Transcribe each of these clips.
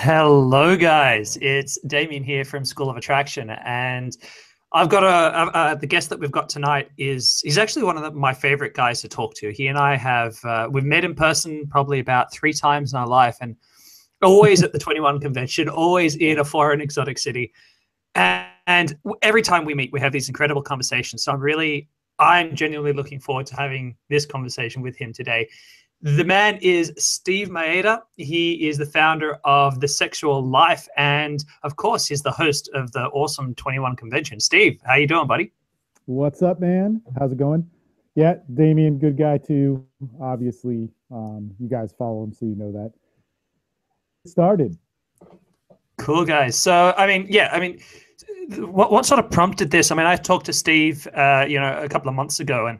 Hello, guys. It's Damien here from School of Attraction, and I've got the guest that we've got tonight he's actually one of my favorite guys to talk to. He and I have we've met in person probably about 3 times in our life, and always at the 21 convention, always in a foreign exotic city, and every time we meet, we have these incredible conversations. So I'm genuinely looking forward to having this conversation with him today. The man is Steve Maeda. He is the founder of The Sexual Life, and of course, he's the host of the awesome 21 convention. Steve, how you doing, buddy? What's up, man? How's it going? Yeah, Damien, good guy too. Obviously, you guys follow him, so you know that. Started. Cool, guys. So, what sort of prompted this? I mean, I talked to Steve, a couple of months ago, and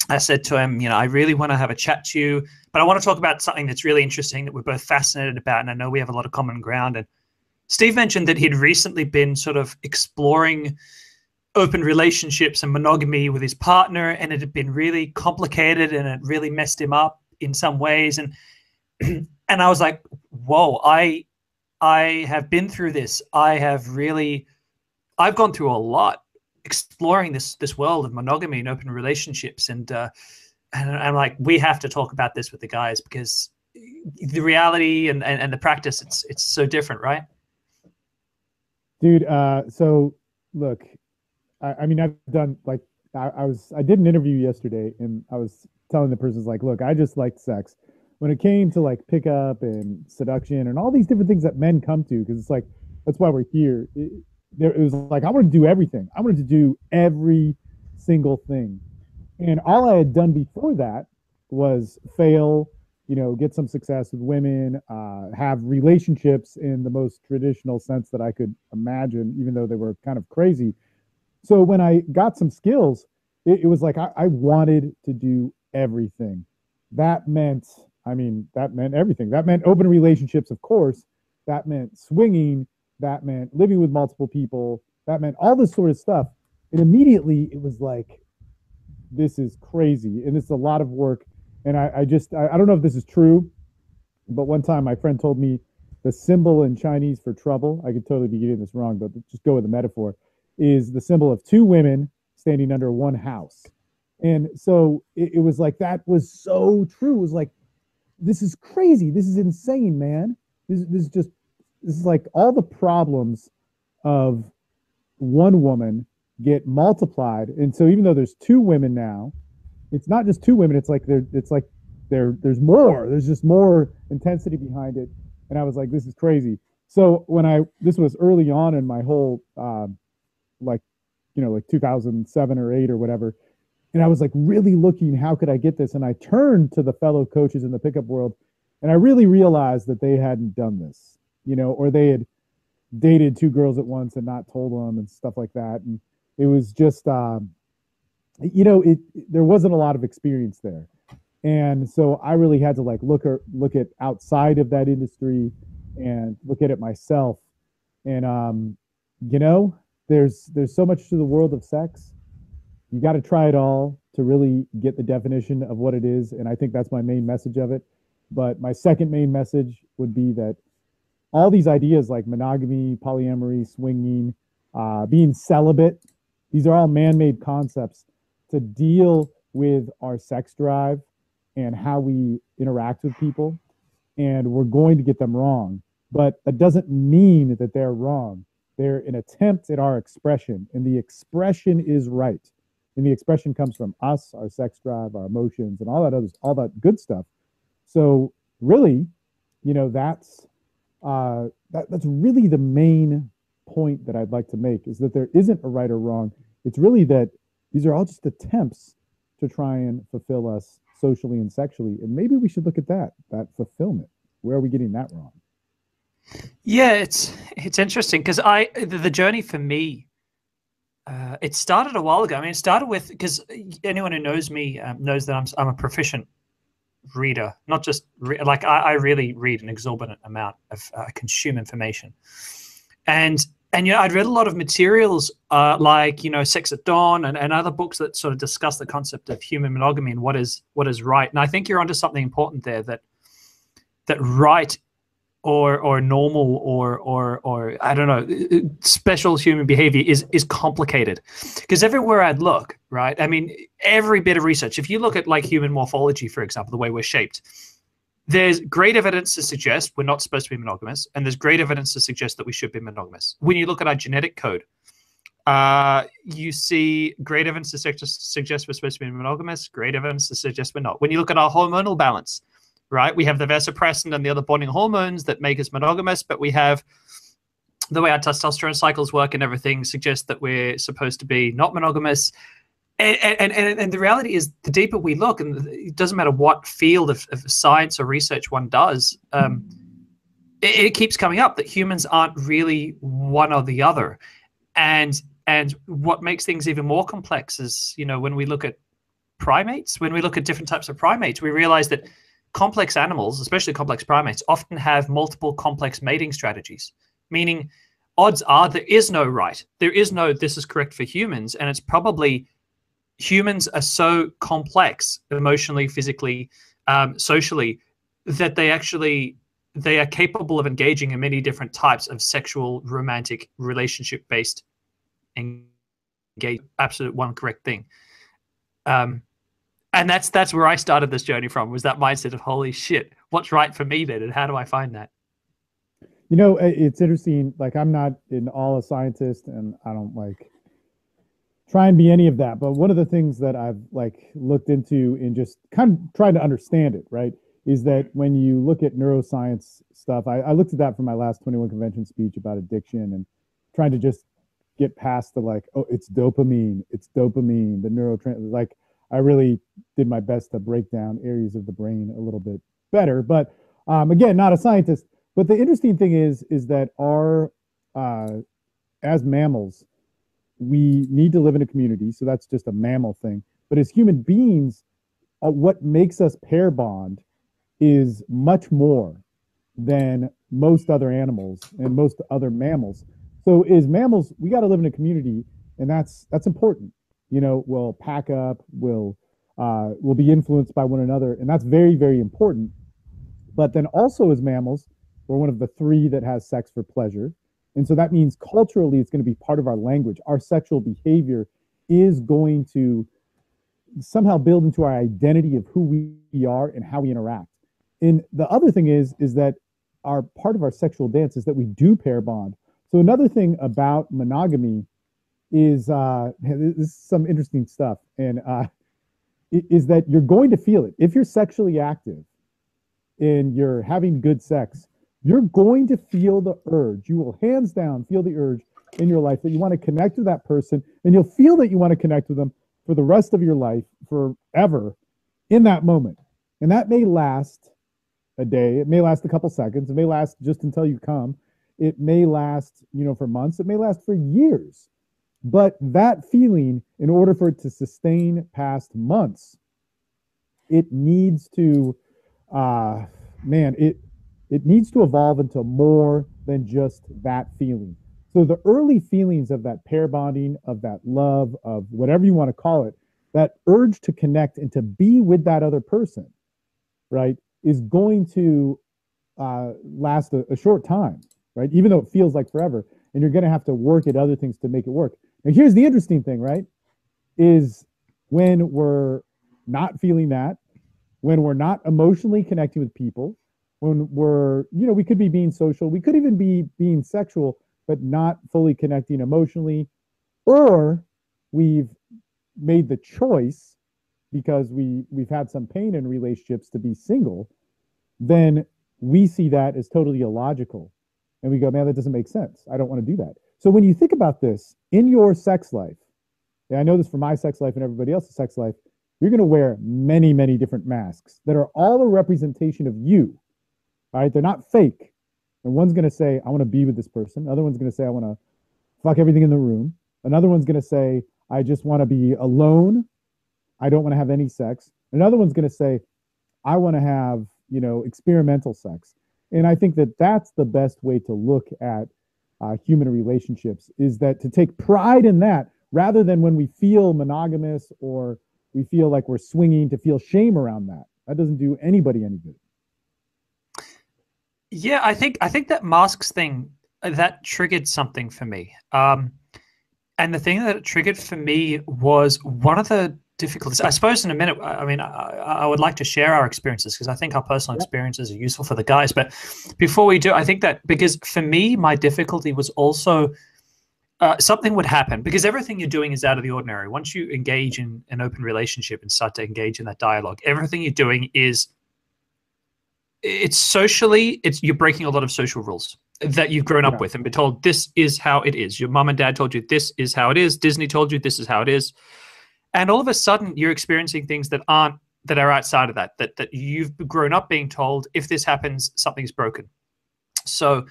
I said to him, I really want to have a chat to you, but I want to talk about something that's really interesting that we're both fascinated about, and I know we have a lot of common ground. And Steve mentioned that he'd recently been sort of exploring open relationships and monogamy with his partner, and it had been really complicated, and it really messed him up in some ways. And and I was like, whoa, I have been through this. I've gone through a lot exploring this world of monogamy and open relationships, and I'm like, we have to talk about this with the guys, because the reality and the practice, it's so different, right? Dude, so look, I mean, I've done like I did an interview yesterday, and I was telling the person's like, look, I just liked sex. When it came to like pickup and seduction and all these different things that men come to, because it's like that's why we're here. It was like I wanted to do everything. I wanted to do every single thing, and all I had done before that was fail, get some success with women, have relationships in the most traditional sense that I could imagine, even though they were kind of crazy. So when I got some skills, it was like I wanted to do everything. That meant, that meant everything. That meant open relationships, of course. That meant swinging. That meant living with multiple people. That meant all this sort of stuff. And immediately it was like, this is crazy. And it's a lot of work. And I don't know if this is true, but one time my friend told me the symbol in Chinese for trouble, I could totally be getting this wrong, but just go with the metaphor, is the symbol of two women standing under one house. And so it was like, that was so true. It was like, this is crazy. This is insane, man. This is like all the problems of one woman get multiplied. And so even though there's two women now, it's not just two women. It's like there's more. There's just more intensity behind it. And I was like, this is crazy. So this was early on in my whole like 2007 or 8 or whatever. And I was like really looking, how could I get this? And I turned to the fellow coaches in the pickup world, and I really realized that they hadn't done this, or they had dated two girls at once and not told them and stuff like that. And it was just, there wasn't a lot of experience there. And so I really had to like look at outside of that industry and look at it myself. And, there's so much to the world of sex. You got to try it all to really get the definition of what it is. And I think that's my main message of it. But my second main message would be that all these ideas like monogamy, polyamory, swinging, being celibate, these are all man-made concepts to deal with our sex drive and how we interact with people. And we're going to get them wrong. But that doesn't mean that they're wrong. They're an attempt at our expression, and the expression is right. And the expression comes from us, our sex drive, our emotions, and all that good stuff. So really, that's really the main point that I'd like to make, is that there isn't a right or wrong. It's really that these are all just attempts to try and fulfill us socially and sexually. And maybe we should look at that fulfillment. Where are we getting that wrong? Yeah, it's interesting, because the journey for me, it started a while ago. I mean, it started with, because anyone who knows me knows that I'm a proficient reader, not just I really read an exorbitant amount of consume information, and I'd read a lot of materials like Sex at Dawn and other books that sort of discuss the concept of human monogamy and what is right. And I think you're onto something important there, that right or normal or I don't know, special human behavior is complicated, because everywhere I'd look, right? I mean, every bit of research, if you look at like human morphology, for example, the way we're shaped, there's great evidence to suggest we're not supposed to be monogamous, and there's great evidence to suggest that we should be monogamous. When you look at our genetic code, you see great evidence to suggest we're supposed to be monogamous, great evidence to suggest we're not. When you look at our hormonal balance, right, we have the vasopressin and the other bonding hormones that make us monogamous, but we have the way our testosterone cycles work and everything suggests that we're supposed to be not monogamous. And the reality is, the deeper we look, and it doesn't matter what field of science or research one does, it keeps coming up that humans aren't really one or the other. And what makes things even more complex is, you know, when we look at primates, when we look at different types of primates, we realize that complex animals, especially complex primates, often have multiple complex mating strategies, meaning odds are there is no right. There is no this is correct for humans, and it's probably humans are so complex emotionally, physically, socially, that they are capable of engaging in many different types of sexual, romantic, relationship-based engagement. Absolute one correct thing. And that's where I started this journey from, was that mindset of, holy shit, what's right for me then, and how do I find that? You know, it's interesting. Like, I'm not in all a scientist, and I don't like try and be any of that. But one of the things that I've like looked into in just kind of trying to understand it, right, is that when you look at neuroscience stuff, I looked at that for my last 21 convention speech about addiction, and trying to just get past the like, oh, it's dopamine, the neurotransmitter. Like, I really did my best to break down areas of the brain a little bit better. But again, not a scientist. But the interesting thing is that our as mammals, we need to live in a community. So that's just a mammal thing. But as human beings, what makes us pair bond is much more than most other animals and most other mammals. So as mammals, we got to live in a community, and that's important. You know, we'll pack up, we'll be influenced by one another, and that's very, very important. But then also as mammals, we're one of the three that has sex for pleasure. And so that means culturally it's going to be part of our language. Our sexual behavior is going to somehow build into our identity of who we are and how we interact. And the other thing is that our part of our sexual dance is that we do pair bond. So another thing about monogamy is this is some interesting stuff, and is that you're going to feel it. If you're sexually active and you're having good sex, you're going to feel the urge. You will hands down feel the urge in your life that you want to connect with that person, and you'll feel that you want to connect with them for the rest of your life, forever, in that moment. And that may last a day. It may last a couple seconds. It may last just until you come. It may last, you know, for months. It may last for years. But that feeling, in order for it to sustain past months, it needs to, it needs to evolve into more than just that feeling. So the early feelings of that pair bonding, of that love, of whatever you want to call it, that urge to connect and to be with that other person, right, is going to last a short time, right? Even though it feels like forever, and you're going to have to work at other things to make it work. Now, here's the interesting thing, right, is when we're not feeling that, when we're not emotionally connecting with people, when we're, you know, we could be being social, we could even be being sexual, but not fully connecting emotionally, or we've made the choice because we've had some pain in relationships to be single, then we see that as totally illogical. And we go, man, that doesn't make sense. I don't want to do that. So when you think about this in your sex life, and I know this for my sex life and everybody else's sex life, you're going to wear many, many different masks that are all a representation of you. All right, they're not fake. And one's going to say, I want to be with this person. Another one's going to say, I want to fuck everything in the room. Another one's going to say, I just want to be alone. I don't want to have any sex. Another one's going to say, I want to have, you know, experimental sex. And I think that that's the best way to look at human relationships, is that to take pride in that, rather than when we feel monogamous or we feel like we're swinging, to feel shame around that. That doesn't do anybody any good. Yeah, I think that masks thing that triggered something for me. And the thing that it triggered for me was one of the difficulties. I suppose in a minute, I mean, I would like to share our experiences because I think our personal Yep. experiences are useful for the guys. But before we do, I think that because for me, my difficulty was also something would happen because everything you're doing is out of the ordinary. Once you engage in an open relationship and start to engage in that dialogue, everything you're doing is it's socially, it's you're breaking a lot of social rules that you've grown up Yeah. with and been told this is how it is. Your mom and dad told you this is how it is. Disney told you this is how it is. And all of a sudden you're experiencing things that are outside of that you've grown up being told if this happens, something's broken. So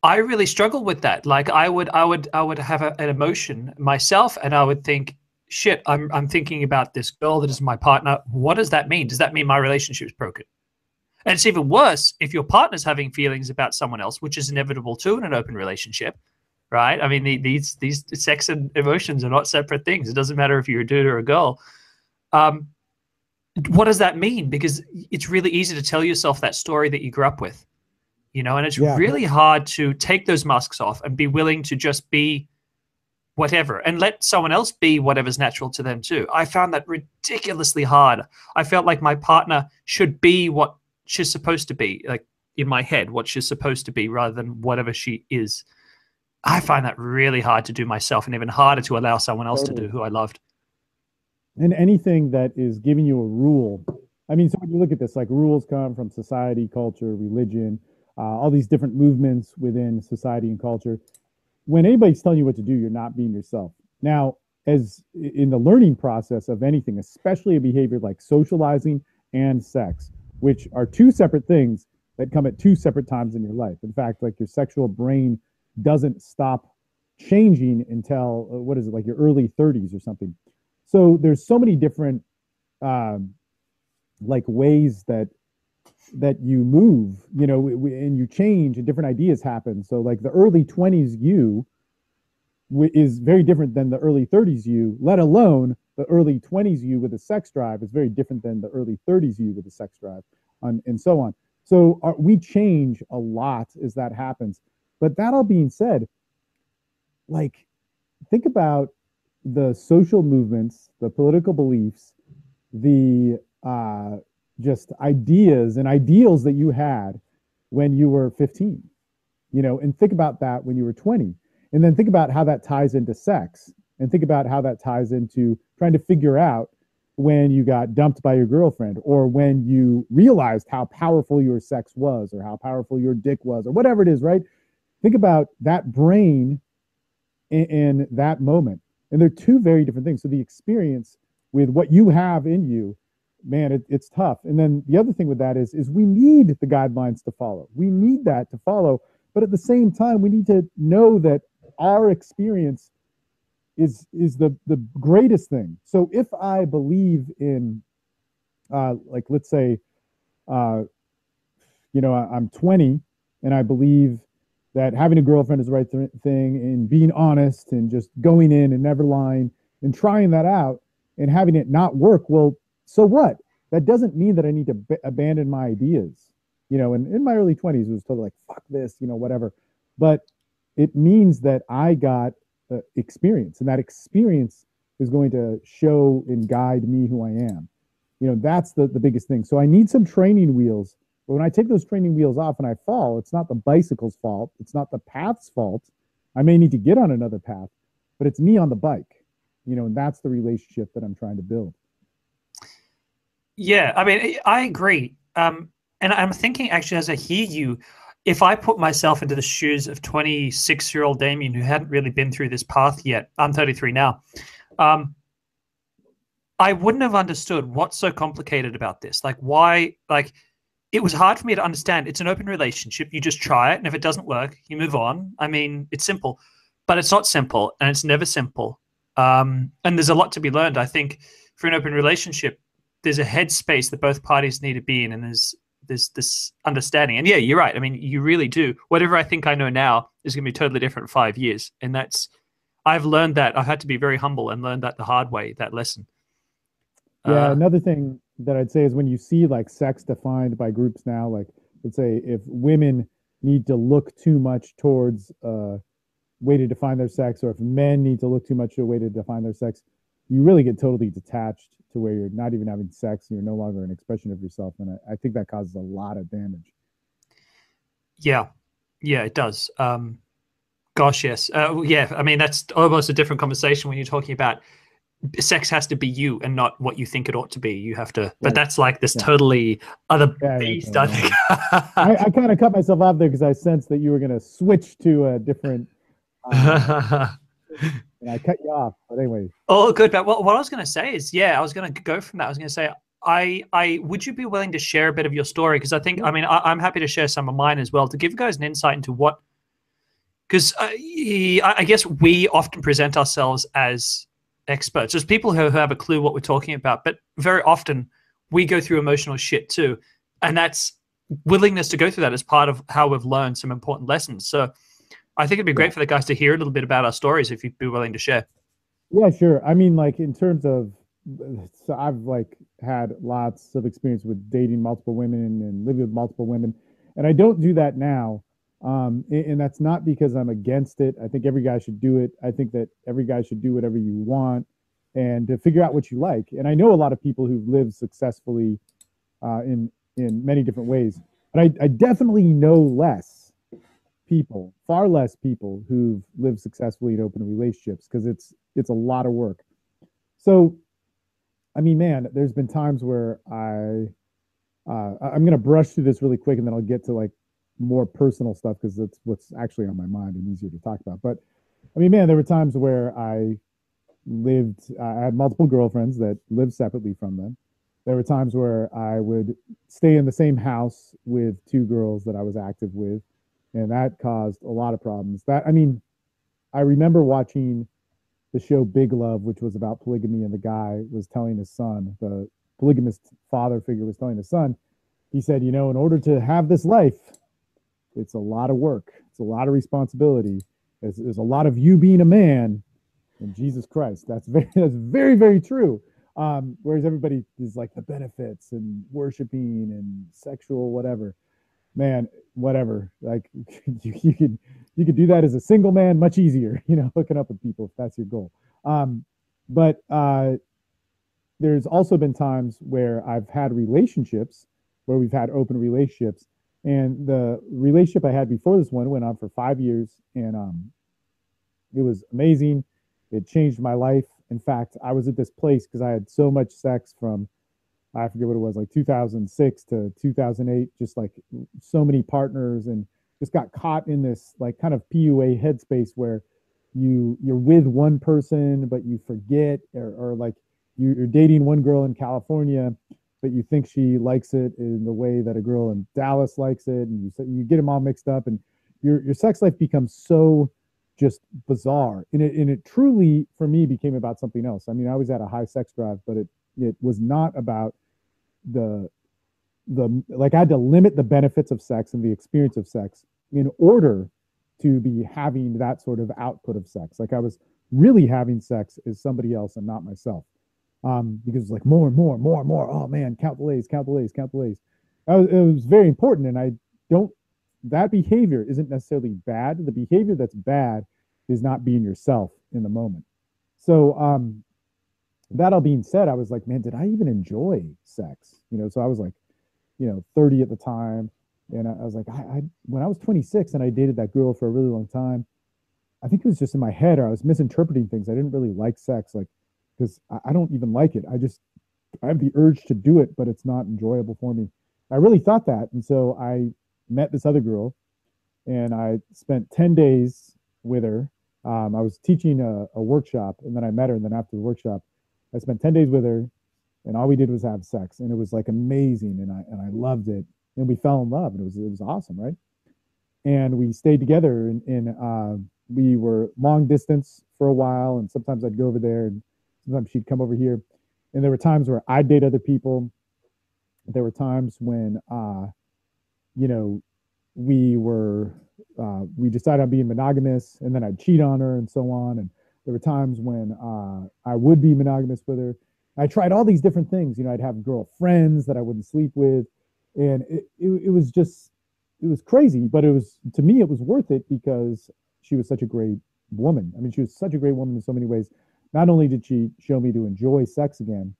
I really struggle with that. Like I would have an emotion myself and I would think, shit, I'm thinking about this girl that is my partner. What does that mean? Does that mean my relationship is broken? And it's even worse if your partner's having feelings about someone else, which is inevitable too in an open relationship, right? I mean, these sex and emotions are not separate things. It doesn't matter if you're a dude or a girl. Um, what does that mean? Because it's really easy to tell yourself that story that you grew up with, and it's Yeah. really hard to take those masks off and be willing to just be whatever and let someone else be whatever's natural to them too. I found that ridiculously hard. I felt like my partner should be what she's supposed to be, like in my head, what she's supposed to be rather than whatever she is. I find that really hard to do myself and even harder to allow someone else to do Totally. who I loved. And anything that is giving you a rule. I mean, so when you look at this, like rules come from society, culture, religion, all these different movements within society and culture. When anybody's telling you what to do, you're not being yourself. Now, as in the learning process of anything, especially a behavior like socializing and sex, which are two separate things that come at two separate times in your life. In fact, like your sexual brain doesn't stop changing until what is it, like your early 30s or something. So there's so many different um, like ways that you move, and you change and different ideas happen. So like the early 20s you is very different than the early 30s you, let alone the early 20s you with a sex drive is very different than the early 30s you with a sex drive, and so on. So we change a lot as that happens. But that all being said, like think about the social movements, the political beliefs, the just ideas and ideals that you had when you were 15, and think about that when you were 20. And then think about how that ties into sex and think about how that ties into trying to figure out when you got dumped by your girlfriend or when you realized how powerful your sex was or how powerful your dick was or whatever it is, right? Think about that brain in that moment. And they're two very different things. So the experience with what you have in you, man, it's tough. And then the other thing with that is we need the guidelines to follow. We need that to follow. But at the same time, we need to know that our experience is the greatest thing. So if I believe in, like, let's say, uh, I'm 20 and I believe that having a girlfriend is the right thing and being honest and just going in and never lying and trying that out and having it not work. Well, so what? That doesn't mean that I need to abandon my ideas. And in my early 20s, it was totally like, fuck this, whatever. But it means that I got experience, and that experience is going to show and guide me who I am. That's the biggest thing. So I need some training wheels. But when I take those training wheels off and I fall, it's not the bicycle's fault. It's not the path's fault. I may need to get on another path, but it's me on the bike, and that's the relationship that I'm trying to build. Yeah, I mean, I agree. And I'm thinking actually as I hear you, if I put myself into the shoes of 26-year-old Damien who hadn't really been through this path yet, I'm 33 now. I wouldn't have understood what's so complicated about this. Like why, like it was hard for me to understand. It's an open relationship. You just try it. And if it doesn't work, you move on. I mean, it's simple, but it's not simple and it's never simple. And there's a lot to be learned. I think for an open relationship, there's a headspace that both parties need to be in. And there's this understanding. And yeah, you're right. I mean, you really do. Whatever I think I know now is going to be totally different in 5 years. And I've learned that. I've had to be very humble and learned that the hard way, that lesson. Yeah, Uh, another thing that I'd say is when you see like sex defined by groups now, like let's say if women need to look too much towards a way to define their sex, or if men need to look too much to a way to define their sex, you really get totally detached to where you're not even having sex and you're no longer an expression of yourself. And I think that causes a lot of damage. Yeah, yeah, it does. Gosh, yes. Yeah, I mean, that's almost a different conversation when you're talking about sex has to be you and not what you think it ought to be. You have to, but that's like this totally other beast, I think. I kind of cut myself off there because I sensed that you were going to switch to a different, and I cut you off. But anyway. Oh, good. But what I was going to say is, I was going to go from that. I was going to say, I would you be willing to share a bit of your story? Because I think, I mean, I'm happy to share some of mine as well to give you guys an insight into what, because I guess we often present ourselves as experts, as people who have a clue what we're talking about, but very often we go through emotional shit too, and that's willingness to go through that as part of how we've learned some important lessons. So I think it'd be great for the guys to hear a little bit about our stories if you'd be willing to share. Yeah, sure. I mean, like in terms of, so I've like had lots of experience with dating multiple women and living with multiple women, and I don't do that now. And that's not because I'm against it. I think every guy should do it. I think that every guy should do whatever you want and to figure out what you like. And I know a lot of people who've lived successfully in many different ways, but I definitely know far less people who've lived successfully in open relationships because it's a lot of work. So, I mean, man, there's been times where I'm going to brush through this really quick and then I'll get to like more personal stuff because that's what's actually on my mind and easier to talk about. But I mean, man, there were times where I had multiple girlfriends that lived separately from them. There were times where I would stay in the same house with two girls that I was active with, and that caused a lot of problems. I mean, I remember watching the show Big Love, which was about polygamy, and the guy was telling his son, the polygamist father figure was telling his son, he said, in order to have this life, it's a lot of work. It's a lot of responsibility. There's a lot of you being a man and Jesus Christ. That's very, very true. Whereas everybody is like the benefits and worshiping and sexual whatever. Man, whatever. Like you could do that as a single man much easier, hooking up with people if that's your goal. But there's also been times where I've had relationships where we've had open relationships. And the relationship I had before this one went on for 5 years, and it was amazing. It changed my life. In fact, I was at this place because I had so much sex from, I forget what it was, like 2006 to 2008, just like so many partners, and just got caught in this like kind of PUA headspace where you're with one person, but you forget, or like you're dating one girl in California, but you think she likes it in the way that a girl in Dallas likes it, and you get them all mixed up, and your sex life becomes so just bizarre. And it truly, for me, became about something else. I mean, I always had a high sex drive, but it was not about the like I had to limit the benefits of sex and the experience of sex in order to be having that sort of output of sex. Like I was really having sex as somebody else and not myself. Because it's like more and more and more and more. Oh man, count the lays, count the lays, count the lays. It was very important, and that behavior isn't necessarily bad. The behavior that's bad is not being yourself in the moment. So that all being said, I was like, man, did I even enjoy sex? So I was like, 30 at the time, and I was like, when I was 26 and I dated that girl for a really long time, I think it was just in my head, or I was misinterpreting things. I didn't really like sex, like, because I don't even like it. I have the urge to do it, but it's not enjoyable for me. I really thought that. And so I met this other girl and I spent 10 days with her. I was teaching a workshop, and then I met her. And then after the workshop, I spent 10 days with her, and all we did was have sex. And it was like amazing. And I loved it. And we fell in love, and it was awesome. Right. And we stayed together, and we were long distance for a while. And sometimes I'd go over there, and sometimes she'd come over here. And there were times where I'd date other people. There were times when, we decided on being monogamous, and then I'd cheat on her and so on. And there were times when I would be monogamous with her. I tried all these different things. I'd have girlfriends that I wouldn't sleep with. And it was just was crazy, but it was, to me, it was worth it because she was such a great woman. I mean, she was such a great woman in so many ways. Not only did she show me to enjoy sex again,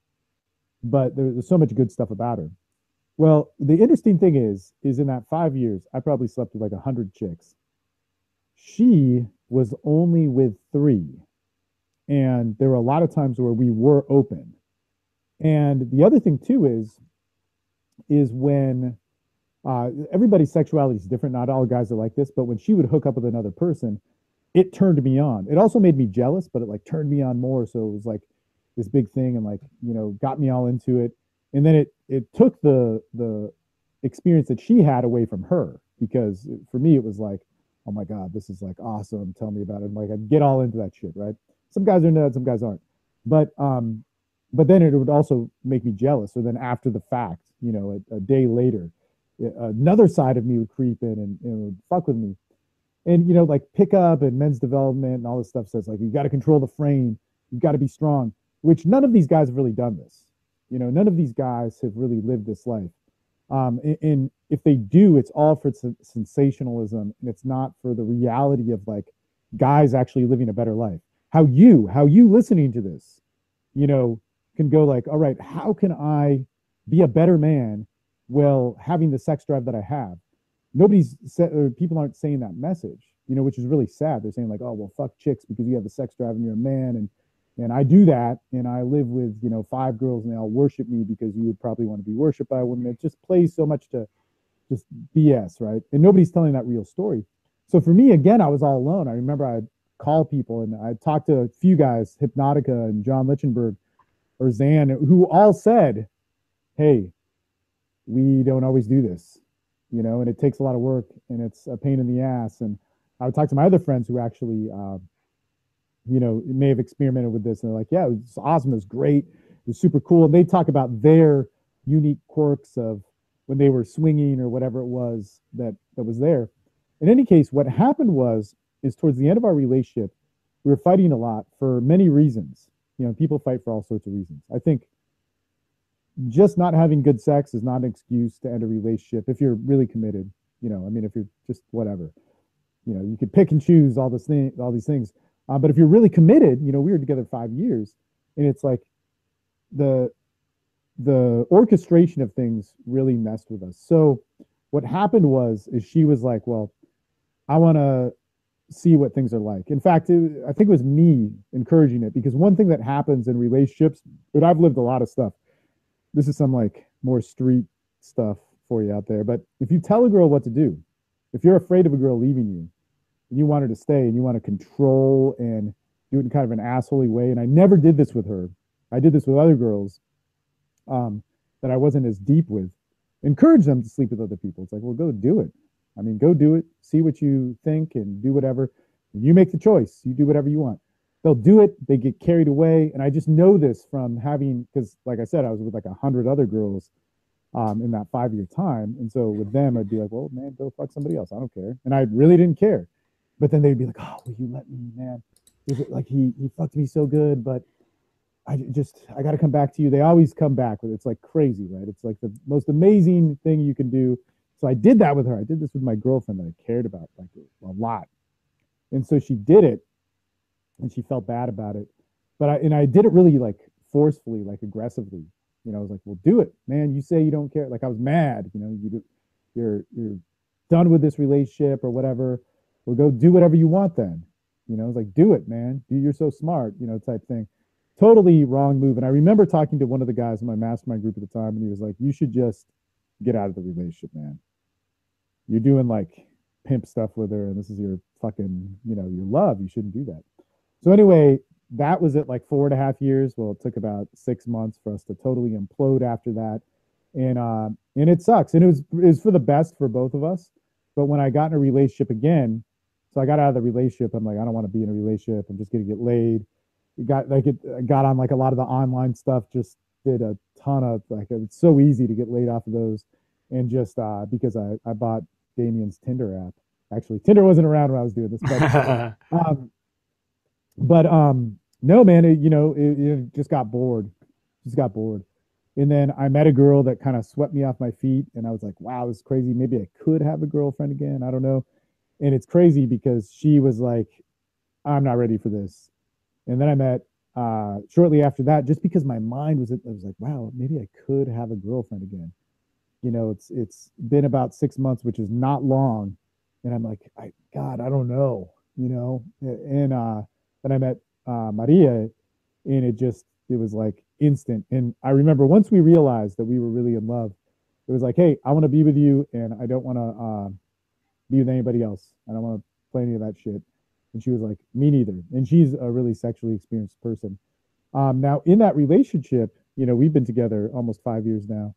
but there's so much good stuff about her. Well, the interesting thing is in that 5 years, I probably slept with like 100 chicks. She was only with three. And there were a lot of times where we were open. And the other thing too is when everybody's sexuality is different. Not all guys are like this, but when she would hook up with another person, it turned me on. It also made me jealous, but it like turned me on more. So it was like this big thing, and like, got me all into it. And then it took the experience that she had away from her, because for me it was like, oh my god, this is like awesome. Tell me about it. And like I'd get all into that shit, right? Some guys are into that, some guys aren't. But then it would also make me jealous. So then after the fact, a day later, another side of me would creep in and would fuck with me. And like pickup and men's development and all this stuff says like you got to control the frame, you got to be strong, which none of these guys have really done this. None of these guys have really lived this life. And if they do, it's all for sensationalism, and it's not for the reality of like guys actually living a better life. How you listening to this, can go like, all right, how can I be a better man while having the sex drive that I have? Nobody's said, or people aren't saying that message, which is really sad. They're saying like, oh, well, fuck chicks because you have the sex drive and you're a man. And I do that, and I live with, 5 girls, and they all worship me because you would probably want to be worshipped by a woman. It just plays so much to just BS, right? And nobody's telling that real story. So for me, again, I was all alone. I remember I'd call people, and I'd talk to a few guys, Hypnotica and John Lichtenberg or Zan, who all said, hey, we don't always do this, and it takes a lot of work, and it's a pain in the ass. And I would talk to my other friends who actually, may have experimented with this, and they're like, yeah, it was awesome. It was great. It was super cool. And they talk about their unique quirks of when they were swinging or whatever it was that was there. In any case, what happened is towards the end of our relationship, we were fighting a lot for many reasons. People fight for all sorts of reasons. I think just not having good sex is not an excuse to end a relationship if you're really committed. If you're just whatever, you could pick and choose all these things. But if you're really committed, we were together 5 years, and it's like the orchestration of things really messed with us. So what happened is she was like, well, I want to see what things are like. In fact, I think it was me encouraging it, because one thing that happens in relationships, and I've lived a lot of stuff. This is some like more street stuff for you out there. But if you tell a girl what to do, if you're afraid of a girl leaving you, and you want her to stay, and you want to control and do it in kind of an assholey way. And I never did this with her. I did this with other girls that I wasn't as deep with. Encourage them to sleep with other people. It's like, well, go do it. Go do it. See what you think and do whatever. You make the choice. You do whatever you want. They'll do it. They get carried away. And I just know this from having, because like I said, I was with like 100 other girls in that 5-year time. And so with them, I'd be like, well, man, go fuck somebody else. I don't care. And I really didn't care. But then they'd be like, oh, will you let me, man? Like he fucked me so good, but I got to come back to you. They always come back with it. It's like crazy, right? It's like the most amazing thing you can do. So I did that with her. I did this with my girlfriend that I cared about like a lot. And so she did it, and she felt bad about it. But I did it really like forcefully, like aggressively. I was like, well, do it, man. You say you don't care. Like I was mad, you're done with this relationship or whatever. Well, go do whatever you want then. It's like, do it, man. You're so smart, type thing. Totally wrong move. And I remember talking to one of the guys in my mastermind group at the time, and he was like, you should just get out of the relationship, man. You're doing like pimp stuff with her, and this is your fucking, your love. You shouldn't do that. So anyway, that was it, like 4.5 years. Well, it took about 6 months for us to totally implode after that. And it sucks. And it was for the best for both of us. But when I got in a relationship again, so I got out of the relationship. I'm like, I don't want to be in a relationship. I'm just going to get laid. It got on like a lot of the online stuff, just did a ton of like, it's so easy to get laid off of those. And just because I bought Damien's Tinder app. Actually, Tinder wasn't around when I was doing this, but no, man, it just got bored. And then I met a girl that kind of swept me off my feet, and I was like, wow, this is crazy. Maybe I could have a girlfriend again. I don't know. And it's crazy because she was like, I'm not ready for this. And then I met shortly after that, just because my mind was, I was like, wow, maybe I could have a girlfriend again. You know, it's been about 6 months, which is not long, and I'm like, God, I don't know, you know. And then I met Maria, and it was like instant. And I remember once we realized that we were really in love, it was like, hey, I want to be with you, and I don't want to be with anybody else. I don't want to play any of that shit. And she was like, me neither. And she's a really sexually experienced person. Now in that relationship, you know, we've been together almost 5 years now.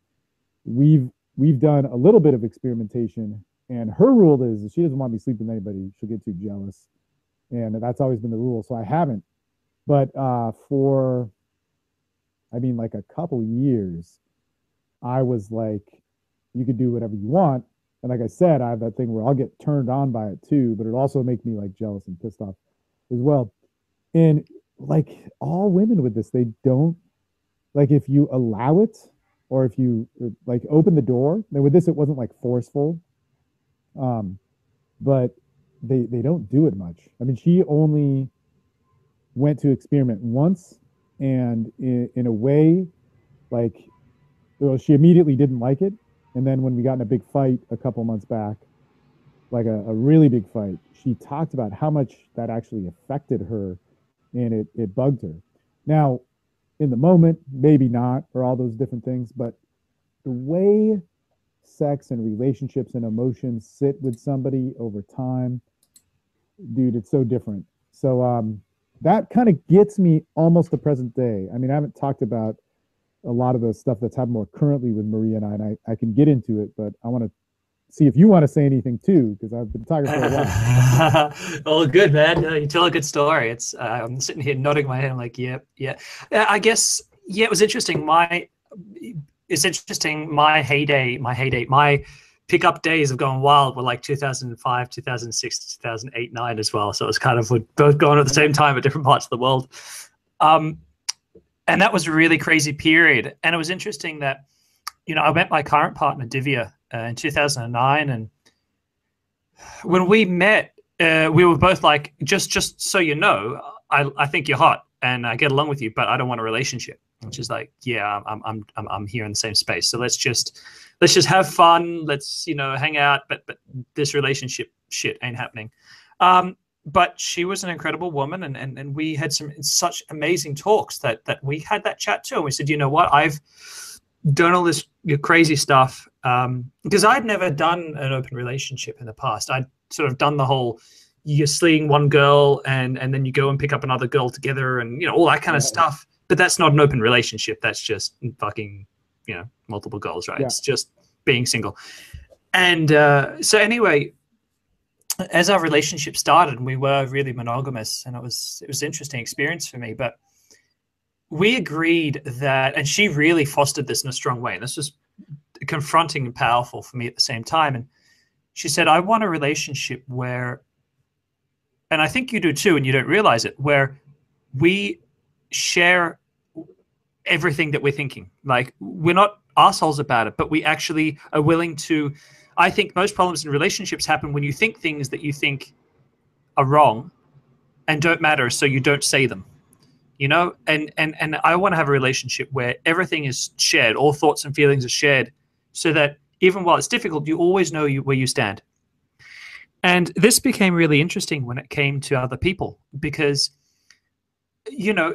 We've done a little bit of experimentation, and her rule is she doesn't want me sleeping with anybody. She'll get too jealous, and that's always been the rule. So I haven't. But for, I mean, like a couple years, I was like, you could do whatever you want. And like I said, I have that thing where I'll get turned on by it too, but it also make me like jealous and pissed off as well. And like all women with this, they don't like if you allow it or if you like open the door. Now with this, it wasn't like forceful, but they don't do it much. I mean, she only went to experiment once, and in a way, like, well, she immediately didn't like it. And then when we got in a big fight a couple months back, like a really big fight, she talked about how much that actually affected her, and it bugged her. Now, in the moment, maybe not, or all those different things, but the way sex and relationships and emotions sit with somebody over time, dude, it's so different. So that kind of gets me almost to present day. I mean, I haven't talked about a lot of the stuff that's happened more currently with Maria and I can get into it, but I want to see if you want to say anything too, because I've been talking for a while. Well, good, man. You tell a good story. It's I'm sitting here nodding my head. I'm like, yep, yeah. I guess, yeah, it was interesting. It's interesting. My heyday, my pickup days of going wild were like 2005, 2006, 2008, 9 as well. So it was kind of both going at the same time at different parts of the world. And that was a really crazy period. And it was interesting that, you know, I met my current partner, Divya, in 2009. And when we met, we were both like, just so you know, I think you're hot and I get along with you, but I don't want a relationship. And she's like, yeah, I'm here in the same space. So let's just have fun. Let's, you know, hang out. But this relationship shit ain't happening. But she was an incredible woman, and we had such amazing talks that we had that chat too. And we said, you know what, I've done all this crazy stuff because I'd never done an open relationship in the past. I'd sort of done the whole you're seeing one girl and then you go and pick up another girl together and, you know, all that kind of stuff. But that's not an open relationship. That's just fucking, you know, multiple girls, right? Yeah. It's just being single. And so anyway, as our relationship started, we were really monogamous, and it was an interesting experience for me. But we agreed that, and she really fostered this in a strong way. And this was confronting and powerful for me at the same time. And she said, I want a relationship where, and I think you do too, and you don't realize it, where we share everything that we're thinking. Like, we're not assholes about it, but we actually are willing to. I think most problems in relationships happen when you think things that you think are wrong and don't matter, so you don't say them, you know? And I want to have a relationship where everything is shared, all thoughts and feelings are shared, so that even while it's difficult, you always know where you stand. And this became really interesting when it came to other people, because, you know,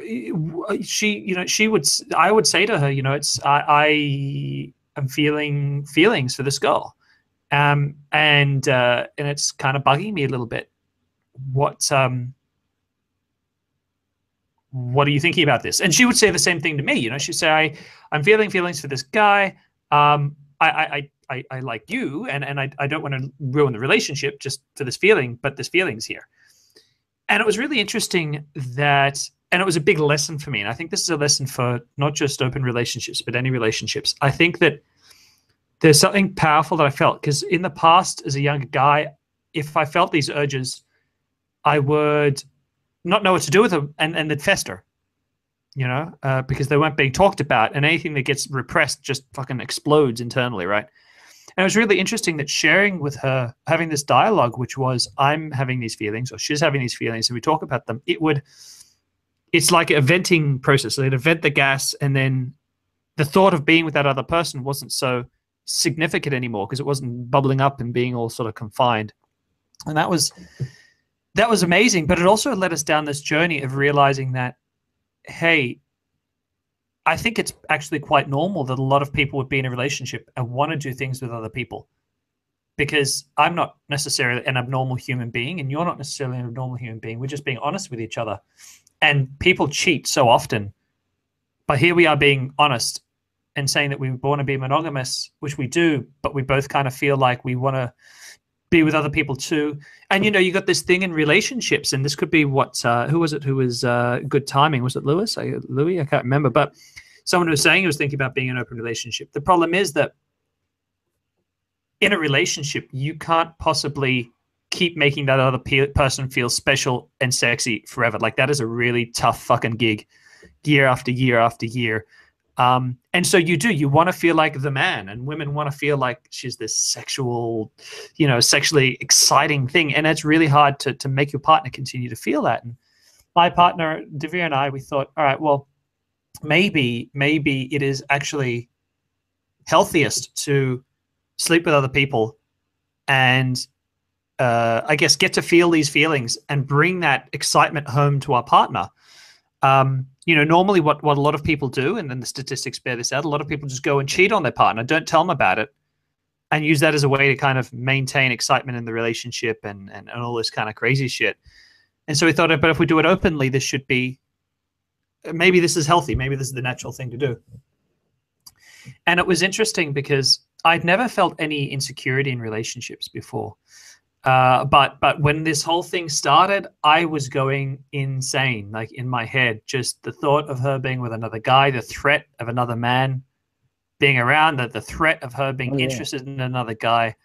I would say to her, you know, I am feeling feelings for this girl. And it's kind of bugging me a little bit. What are you thinking about this? And she would say the same thing to me. You know, she'd say, I'm feeling feelings for this guy. I like you, and I don't want to ruin the relationship just for this feeling, but this feeling's here. And it was really interesting that, and it was a big lesson for me. And I think this is a lesson for not just open relationships, but any relationships. I think that there's something powerful that I felt, because in the past, as a younger guy, if I felt these urges, I would not know what to do with them, and they'd fester. because they weren't being talked about, and anything that gets repressed just fucking explodes internally, right? And it was really interesting that sharing with her, having this dialogue, which was, I'm having these feelings or she's having these feelings, and we talk about them. It's like a venting process. So they'd vent the gas, and then the thought of being with that other person wasn't so significant anymore because it wasn't bubbling up and being all sort of confined. And that was amazing. But it also led us down this journey of realizing that, hey, I think it's actually quite normal that a lot of people would be in a relationship and want to do things with other people, because I'm not necessarily an abnormal human being and you're not necessarily an abnormal human being. We're just being honest with each other. And people cheat so often. But here we are being honest and saying that we want to be monogamous, which we do, but we both kind of feel like we want to be with other people too. And, you got this thing in relationships, and this could be what, who was it who was good timing? Was it Louis? I can't remember. But someone was saying he was thinking about being in an open relationship. The problem is that in a relationship, you can't possibly keep making that other person feel special and sexy forever. Like, that is a really tough fucking gig, year after year after year. And so you want to feel like the man, and women want to feel like she's this sexual, sexually exciting thing. And it's really hard to make your partner continue to feel that. And my partner, Divya, and I, we thought, all right, well, maybe it is actually healthiest to sleep with other people and I guess get to feel these feelings and bring that excitement home to our partner. Normally what a lot of people do, and then the statistics bear this out, a lot of people just go and cheat on their partner, don't tell them about it, and use that as a way to kind of maintain excitement in the relationship and all this kind of crazy shit. And so we thought, but if we do it openly, this should be, maybe this is healthy. Maybe this is the natural thing to do. And it was interesting because I'd never felt any insecurity in relationships before. But when this whole thing started, I was going insane, like in my head. Just the thought of her being with another guy, the threat of another man being around, the threat of her being interested in another guy,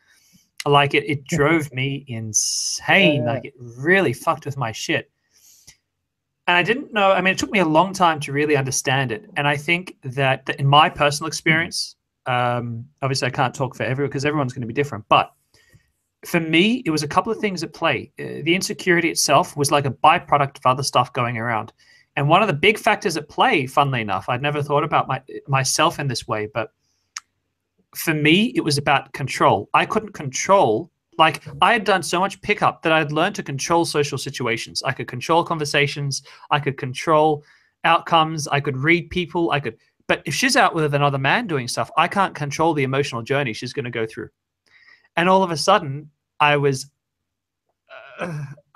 like it drove me insane. Like, it really fucked with my shit. And I didn't know, I mean, it took me a long time to really understand it. And I think that in my personal experience, obviously I can't talk for everyone because everyone's going to be different, but for me, it was a couple of things at play. The insecurity itself was like a byproduct of other stuff going around. And one of the big factors at play, funnily enough, I'd never thought about myself in this way, but for me, it was about control. I couldn't control, like, I had done so much pickup that I'd learned to control social situations. I could control conversations. I could control outcomes. I could read people. But if she's out with another man doing stuff, I can't control the emotional journey she's going to go through. And all of a sudden, I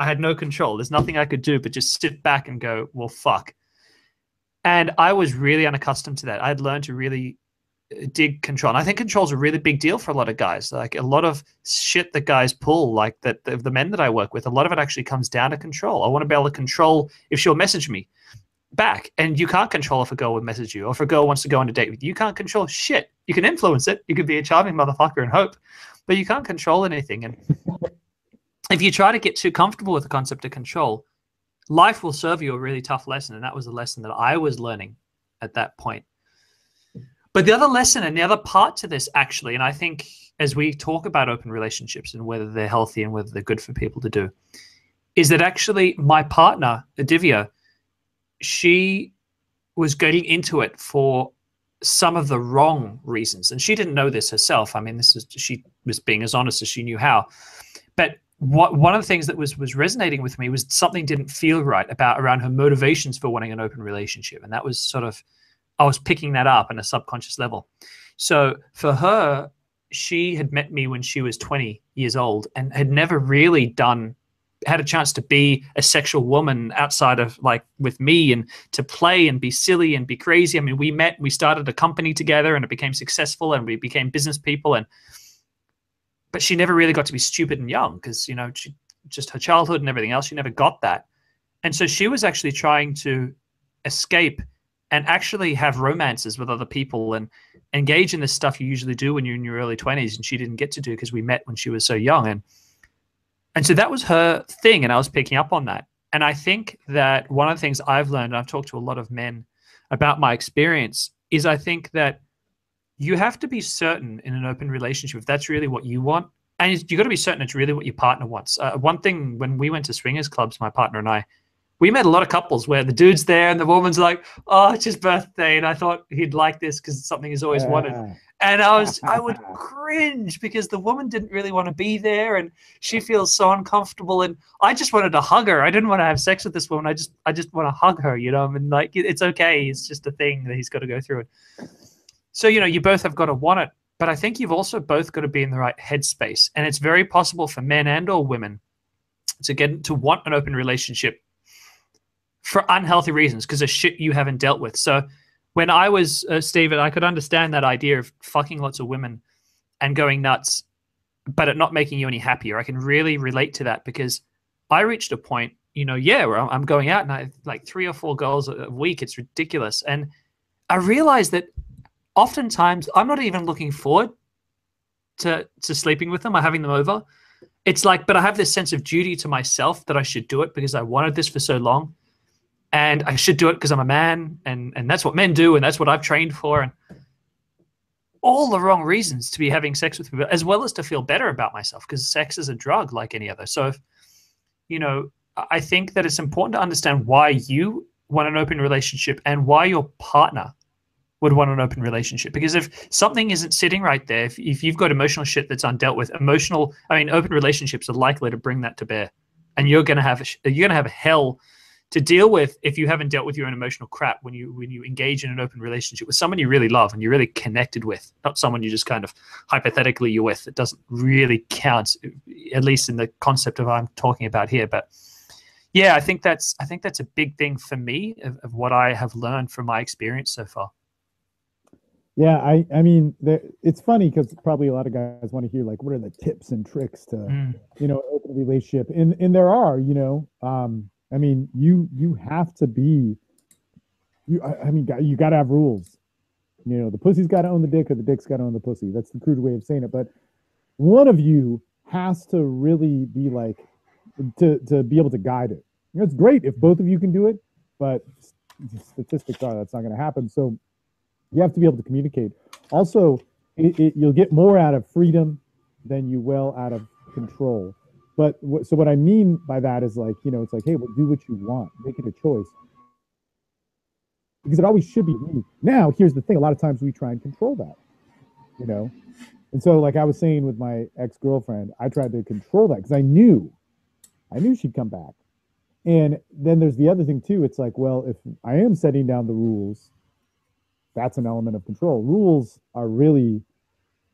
had no control. There's nothing I could do but just sit back and go, well, fuck. And I was really unaccustomed to that. I'd learned to really dig control. And I think control is a really big deal for a lot of guys. Like, a lot of shit that guys pull, like that, the men that I work with, a lot of it actually comes down to control. I want to be able to control if she'll message me back. And you can't control if a girl would message you, or if a girl wants to go on a date with you. You can't control shit. You can influence it. You could be a charming motherfucker and hope, but you can't control anything. And if you try to get too comfortable with the concept of control, life will serve you a really tough lesson. And that was a lesson that I was learning at that point. But the other lesson and the other part to this, actually, and I think as we talk about open relationships and whether they're healthy and whether they're good for people to do, is that actually my partner, Divya, she was getting into it for some of the wrong reasons. And she didn't know this herself. I mean, she was being as honest as she knew how. But one of the things that was resonating with me was something didn't feel right around her motivations for wanting an open relationship. And that was sort of, I was picking that up on a subconscious level. So for her, she had met me when she was 20 years old and had never really had a chance to be a sexual woman outside of, like, with me, and to play and be silly and be crazy. I mean, we met, we started a company together and it became successful and we became business people. But she never really got to be stupid and young because, she just her childhood and everything else, she never got that. And so she was actually trying to escape and actually have romances with other people and engage in this stuff you usually do when you're in your early 20s. And she didn't get to do because we met when she was so young. And so that was her thing. And I was picking up on that. And I think that one of the things I've learned, and I've talked to a lot of men about my experience is I think that you have to be certain in an open relationship if that's really what you want. And you got to be certain it's really what your partner wants. One thing, when we went to swingers clubs, my partner and I, we met a lot of couples where the dude's there and the woman's like, oh, it's his birthday. And I thought he'd like this because it's something he's always wanted. And I would cringe because the woman didn't really want to be there and she feels so uncomfortable. And I just wanted to hug her. I didn't want to have sex with this woman. I just want to hug her, you know, and like, it's okay. It's just a thing that he's got to go through. So, you know, you both have got to want it, but I think you've also both got to be in the right headspace. And it's very possible for men and or women to want an open relationship for unhealthy reasons because of shit you haven't dealt with. So when I was Steven, I could understand that idea of fucking lots of women and going nuts, but it not making you any happier. I can really relate to that because I reached a point, you know, where I'm going out and I have like 3 or 4 girls a week. It's ridiculous. And I realized that oftentimes I'm not even looking forward to sleeping with them or having them over. It's like, but I have this sense of duty to myself that I should do it because I wanted this for so long. And I should do it because I'm a man, and that's what men do, and that's what I've trained for, and all the wrong reasons to be having sex with people, as well as to feel better about myself, because sex is a drug like any other. So, you know, I think that it's important to understand why you want an open relationship and why your partner would want an open relationship. Because if something isn't sitting right there, if you've got emotional shit that's undealt with, open relationships are likely to bring that to bear, and you're gonna have hell to deal with if you haven't dealt with your own emotional crap when you engage in an open relationship with someone you really love and you're really connected with, not someone you just kind of hypothetically you're with. It doesn't really count, at least in the concept of what I'm talking about here. But yeah, I think that's a big thing for me of what I have learned from my experience so far. Yeah, I mean, it's funny because probably a lot of guys want to hear like, what are the tips and tricks to, you know, open relationship, and there are, you know, I mean, you have to be, you got to have rules. You know, the pussy's got to own the dick or the dick's got to own the pussy. That's the crude way of saying it. But one of you has to really be like, to be able to guide it. You know, it's great if both of you can do it, but statistics are that's not going to happen. So you have to be able to communicate. Also, you'll get more out of freedom than you will out of control. But so what I mean by that is like, you know, it's like, hey, well, do what you want, make it a choice, because it always should be me. Now, here's the thing: a lot of times we try and control that, you know. And so, like I was saying with my ex-girlfriend, I tried to control that because I knew she'd come back. And then there's the other thing too. It's like, well, if I am setting down the rules, that's an element of control. Rules are really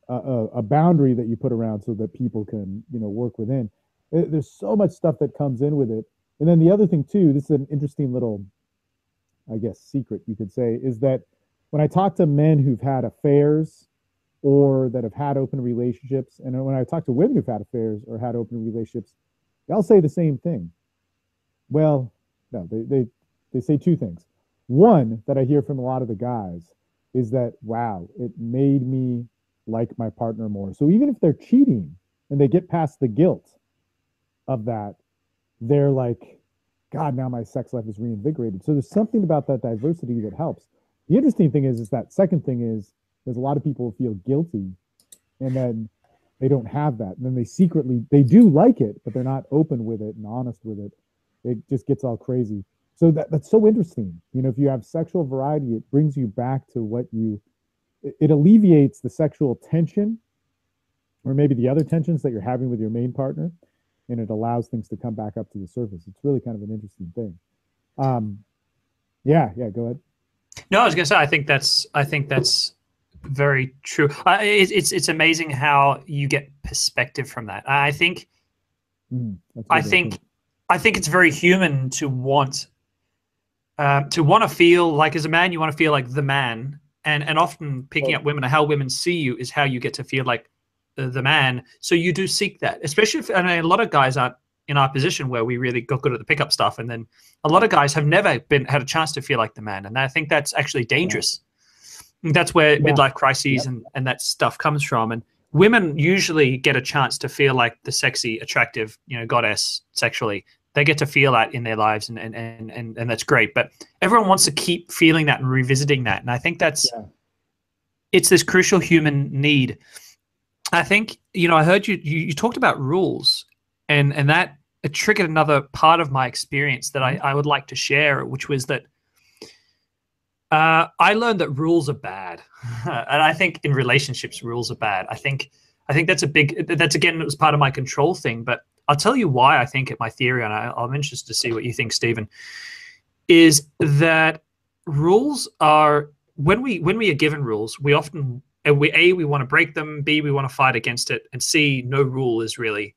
a boundary that you put around so that people can, you know, work within. There's so much stuff that comes in with it. And then the other thing too, this is an interesting little, I guess, secret you could say, is that when I talk to men who've had affairs or that have had open relationships, and when I talk to women who've had affairs or had open relationships, they'll say the same thing. Well, no, they say 2 things. One that I hear from a lot of the guys is that, wow, it made me like my partner more. So even if they're cheating and they get past the guilt of that, they're like, God, now my sex life is reinvigorated. So there's something about that diversity that helps. The interesting thing is that second thing is there's a lot of people who feel guilty and then they don't have that. And then they do like it, but they're not open with it and honest with it. It just gets all crazy. So that's so interesting. You know, if you have sexual variety, it brings you back to it alleviates the sexual tension or maybe the other tensions that you're having with your main partner, and it allows things to come back up to the surface. It's really kind of an interesting thing. Yeah, go ahead. No, I was going to say, I think that's very true. It's amazing how you get perspective from that. I think it's very human to want to feel like, as a man, you want to feel like the man, and often picking up women, how women see you is how you get to feel like the man. So you do seek that, especially if, and a lot of guys aren't in our position where we really got good at the pickup stuff, and then a lot of guys have never had a chance to feel like the man, and I think that's actually dangerous. Yeah. That's where midlife crises and that stuff comes from. And women usually get a chance to feel like the sexy, attractive, you know, goddess sexually They get to feel that in their lives, and that's great. But everyone wants to keep feeling that and revisiting that. And I think it's this crucial human need. I think, I heard you talked about rules, and that it triggered another part of my experience that I would like to share, which was that I learned that rules are bad. And I think in relationships, rules are bad. I think that's again, it was part of my control thing, but I'll tell you why I think it, my theory, and I'm interested to see what you think, Stephen, is that rules are, when we are given rules, we often, we want to break them, B, we want to fight against it, and C, no rule is really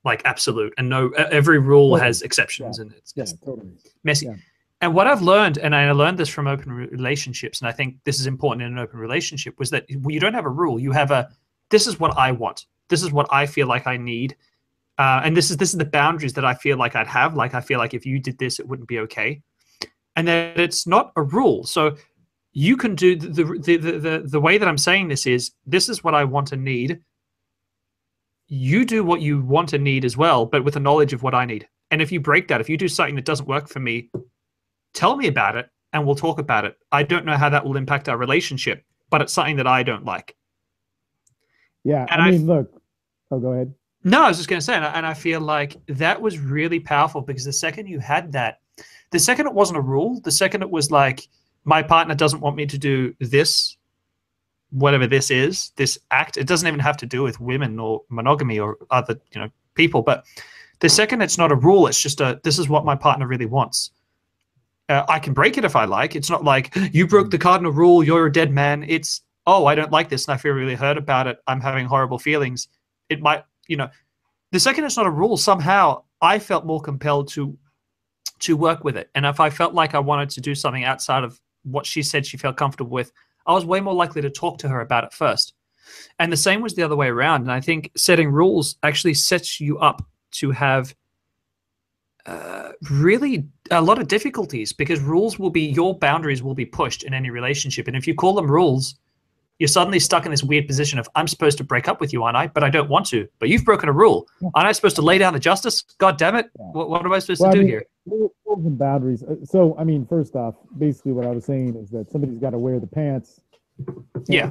like absolute, and every rule has exceptions, and it's totally messy. Yeah. And what I've learned, and I learned this from open relationships, and I think this is important in an open relationship, was that you don't have a rule. You have this is what I want. This is what I feel like I need. And this is the boundaries that I feel like I'd have. Like, I feel like if you did this, it wouldn't be okay. And that it's not a rule. So you can do the way that I'm saying this is what I want and need. You do what you want and need as well, but with a knowledge of what I need. And if you break that, if you do something that doesn't work for me, tell me about it and we'll talk about it. I don't know how that will impact our relationship, but it's something that I don't like. Yeah. And I mean, look, go ahead. No, I was just going to say, and I feel like that was really powerful, because the second you had that, the second it wasn't a rule, the second it was like, my partner doesn't want me to do this, whatever this is, this act, it doesn't even have to do with women or monogamy or other, people. But the second it's not a rule, it's just this is what my partner really wants. I can break it if I like. It's not like, you broke the cardinal rule, you're a dead man. It's, oh, I don't like this and I feel really hurt about it. I'm having horrible feelings. It might, the second it's not a rule, somehow I felt more compelled to work with it. And if I felt like I wanted to do something outside of what she said she felt comfortable with, I was way more likely to talk to her about it first. And the same was the other way around. And I think setting rules actually sets you up to have really a lot of difficulties, because your boundaries will be pushed in any relationship. And if you call them rules, you're suddenly stuck in this weird position of, I'm supposed to break up with you, aren't I? But I don't want to. But you've broken a rule. Aren't I supposed to lay down the justice? God damn it. What am I supposed to do here? Rules and boundaries. So, I mean, first off, basically what I was saying is that somebody's got to wear the pants. Yeah.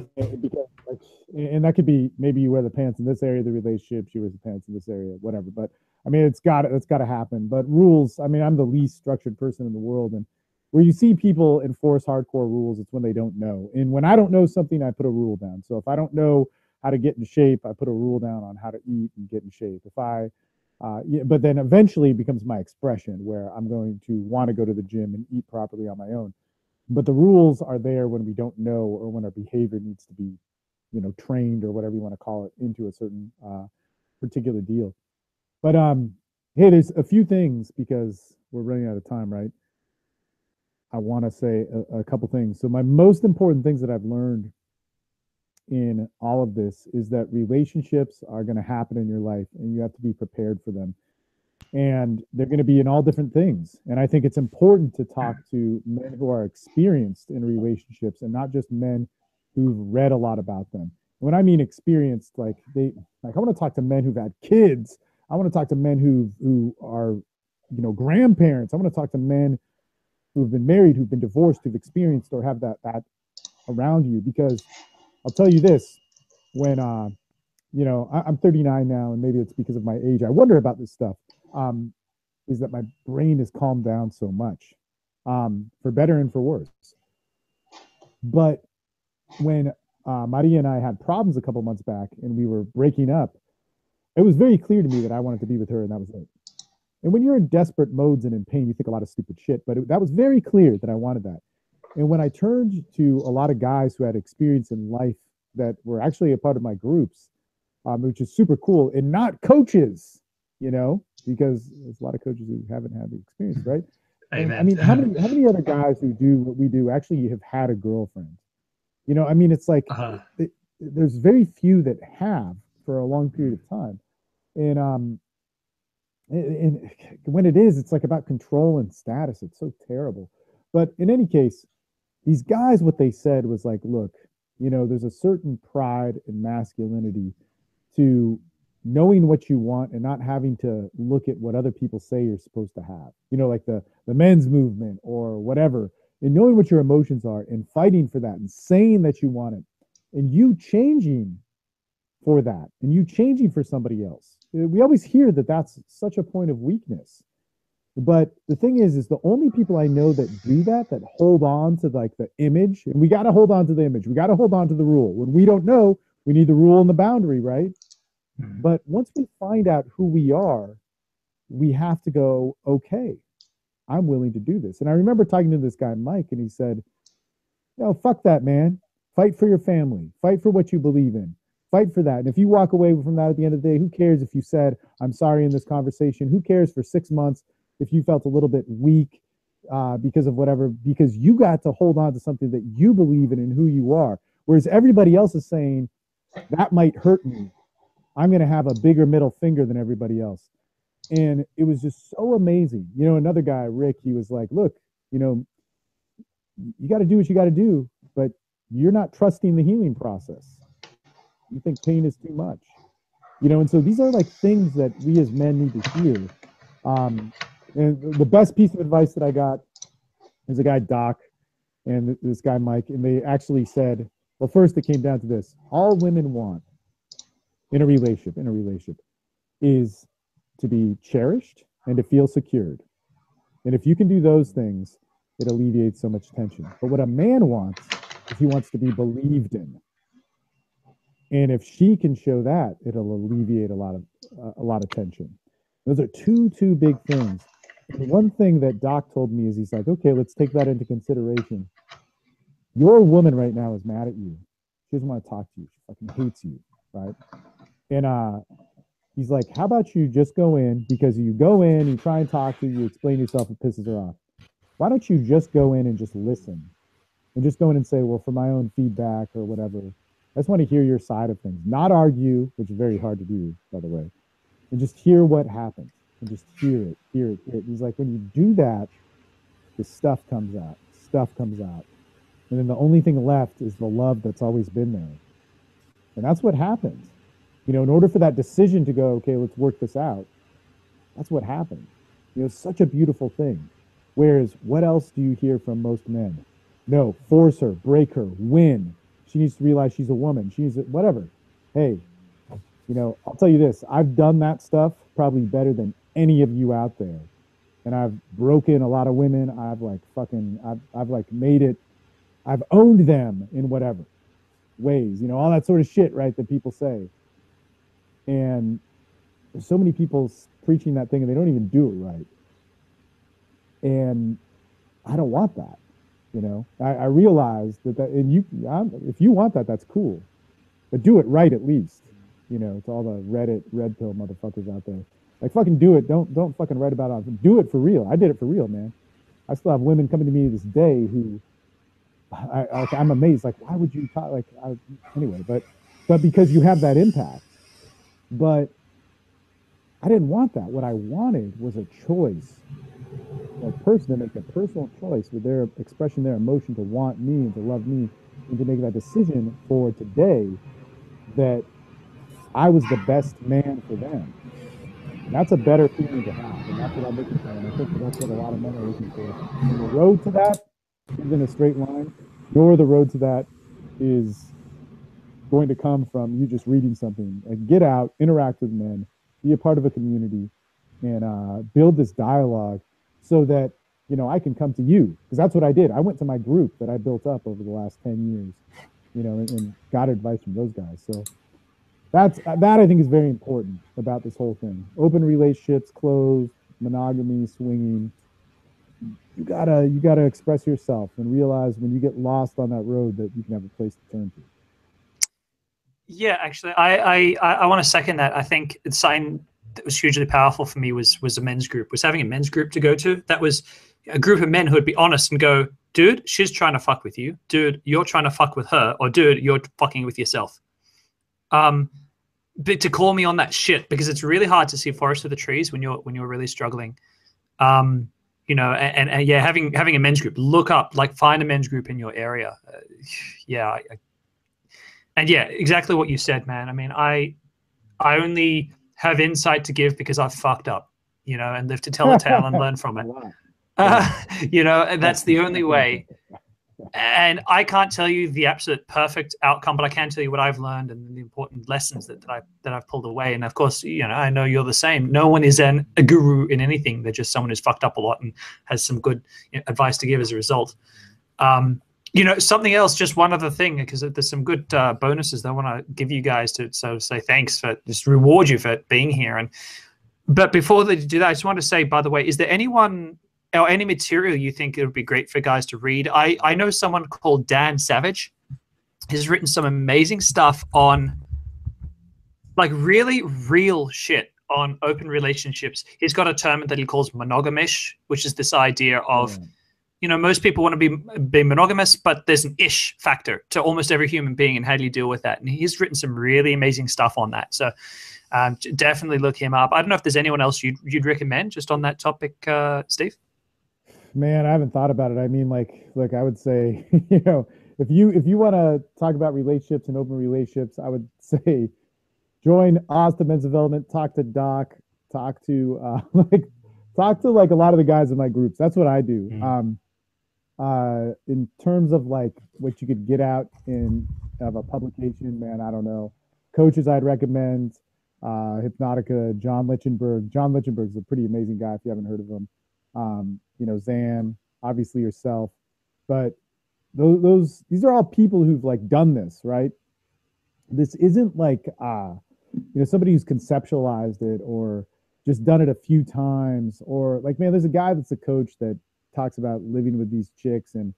And that could be, maybe you wear the pants in this area of the relationship, she wears the pants in this area, whatever. But I mean, it's got to happen. But rules, I mean, I'm the least structured person in the world. And where you see people enforce hardcore rules, it's when they don't know. And when I don't know something, I put a rule down. So if I don't know how to get in shape, I put a rule down on how to eat and get in shape. But then eventually it becomes my expression, where I'm going to want to go to the gym and eat properly on my own. But the rules are there when we don't know, or when our behavior needs to be, trained, or whatever you want to call it, into a certain particular deal. But hey, there's a few things, because we're running out of time, right? I want to say a couple things. So my most important things that I've learned in all of this is that relationships are going to happen in your life, and you have to be prepared for them. And they're going to be in all different things. And I think it's important to talk to men who are experienced in relationships, and not just men who've read a lot about them. When I mean experienced, I want to talk to men who've had kids. I want to talk to men who are, grandparents. I want to talk to men who've been married, who've been divorced, who've experienced or have that around you. Because I'll tell you this, when I'm 39 now, and maybe it's because of my age, I wonder about this stuff, is that my brain has calmed down so much, for better and for worse. But when Maria and I had problems a couple months back, and we were breaking up, it was very clear to me that I wanted to be with her, and that was it. And when you're in desperate modes and in pain, you think a lot of stupid shit, but that was very clear that I wanted that. And when I turned to a lot of guys who had experience in life that were actually a part of my groups, which is super cool, and not coaches, because there's a lot of coaches who haven't had the experience, right? And, I mean, how many other guys who do what we do actually have had a girlfriend? It's like there's very few that have for a long period of time. And when it is, it's like about control and status. It's so terrible. But in any case, these guys, what they said was like, look, there's a certain pride and masculinity to knowing what you want and not having to look at what other people say you're supposed to have. You know, like the men's movement or whatever, and knowing what your emotions are and fighting for that and saying that you want it and you changing for that and you changing for somebody else. We always hear that that's such a point of weakness. But the thing is the only people I know that do that, that hold on to like the image, and we got to hold on to the image. We got to hold on to the rule. When we don't know, we need the rule and the boundary, right? But once we find out who we are, we have to go, okay, I'm willing to do this. And I remember talking to this guy, Mike, and he said, no, fuck that, man. Fight for your family. Fight for what you believe in. Fight for that. And if you walk away from that at the end of the day, who cares if you said, I'm sorry in this conversation? Who cares for 6 months if you felt a little bit weak because of whatever, because you got to hold on to something that you believe in and who you are. Whereas everybody else is saying, that might hurt me. I'm going to have a bigger middle finger than everybody else. And it was just so amazing. You know, another guy, Rick, he was like, look, you know, you got to do what you got to do, but you're not trusting the healing process. You think pain is too much, you know? And so these are like things that we as men need to hear. And the best piece of advice that I got is a guy, Doc, and this guy, Mike, and they actually said, well, first it came down to this. All women want in a relationship is to be cherished and to feel secured. And if you can do those things, it alleviates so much tension. But what a man wants is he wants to be believed in. And if she can show that, it'll alleviate a lot of tension. Those are two big things. And one thing that Doc told me is he's like, okay, let's take that into consideration. Your woman right now is mad at you. She doesn't want to talk to you. She fucking hates you, right? And he's like, how about you just go in, because you go in, you try and talk to her, you explain yourself, it pisses her off. Why don't you just go in and just listen? And just go in and say, well, for my own feedback or whatever, I just want to hear your side of things. Not argue, which is very hard to do, by the way. And just hear what happens. And just hear it. He's like, when you do that, the stuff comes out. And then the only thing left is the love that's always been there. And that's what happens. You know, in order for that decision to go, okay, let's work this out, that's what happened. You know, it's such a beautiful thing. Whereas, what else do you hear from most men? No, force her, break her, win. She needs to realize she's a woman. She needs to, whatever. Hey, you know, I'll tell you this. I've done that stuff probably better than any of you out there. And I've broken a lot of women. I've like made it. I've owned them in whatever ways, you know, all that sort of shit, right, that people say. And there's so many people preaching that thing and they don't even do it right. And I don't want that, you know. I realize that, and if you want that, that's cool. But do it right at least, you know, to all the Reddit red pill motherfuckers out there. Like, fucking do it. Don't fucking write about it. Do it for real. I did it for real, man. I still have women coming to me this day who I'm amazed. Like, why would you talk? Like, anyway, but because you have that impact. But I didn't want that. What I wanted was a choice, a person to make a personal choice with their expressing their emotion to want me and to love me, and to make that decision for today that I was the best man for them. And that's a better feeling to have, and that's what I'm looking for. And I think that's what a lot of men are looking for. And the road to that isn't a straight line, nor the road to that is going to come from you just reading something. Like, get out, interact with men, be a part of a community, and build this dialogue so that, you know, I can come to you, because that's what I did. I went to my group that I built up over the last 10 years, you know, and got advice from those guys. So that I think is very important about this whole thing. Open relationships, closed, monogamy, swinging. You gotta express yourself and realize when you get lost on that road that you can have a place to turn to. Yeah, actually, I want to second that. I think the sign that was hugely powerful for me was a men's group. Was having a men's group to go to. That was a group of men who would be honest and go, dude, she's trying to fuck with you. Dude, you're trying to fuck with her. Or dude, you're fucking with yourself. But to call me on that shit, because it's really hard to see forest for the trees when you're really struggling. You know, and yeah, having a men's group, look up, like, find a men's group in your area. And yeah, exactly what you said, man. I mean, I only have insight to give because I've fucked up, you know, and live to tell the tale and learn from it. You know, and that's the only way. And I can't tell you the absolute perfect outcome, but I can tell you what I've learned and the important lessons that I've pulled away. And of course, you know, I know you're the same. No one is a guru in anything. They're just someone who's fucked up a lot and has some good, you know, advice to give as a result. You know, something else, just one other thing, because there's some good bonuses that I want to give you guys to so say thanks for, just reward you for being here. But before they do that, I just want to say, by the way, is there anyone or any material you think it would be great for guys to read? I know someone called Dan Savage. He's written some amazing stuff on, like, really real shit on open relationships. He's got a term that he calls monogamish, which is this idea of, you know, most people want to be monogamous, but there's an ish factor to almost every human being, and how do you deal with that? And he's written some really amazing stuff on that. So definitely look him up. I don't know if there's anyone else you'd recommend just on that topic, Steve. Man, I haven't thought about it. I mean, like, look, I would say, you know, if you want to talk about relationships and open relationships, I would say join Austin Men's Development, talk to Doc, talk to like a lot of the guys in my groups. That's what I do. In terms of like what you could get out of a publication, man, I don't know. Coaches I'd recommend, Hypnotica, John Lichtenberg. John Lichtenberg's a pretty amazing guy if you haven't heard of him. You know, Zan, obviously yourself, but these are all people who've like done this, right? This isn't like, you know, somebody who's conceptualized it or just done it a few times, or like, man, there's a guy that's a coach that talks about living with these chicks, and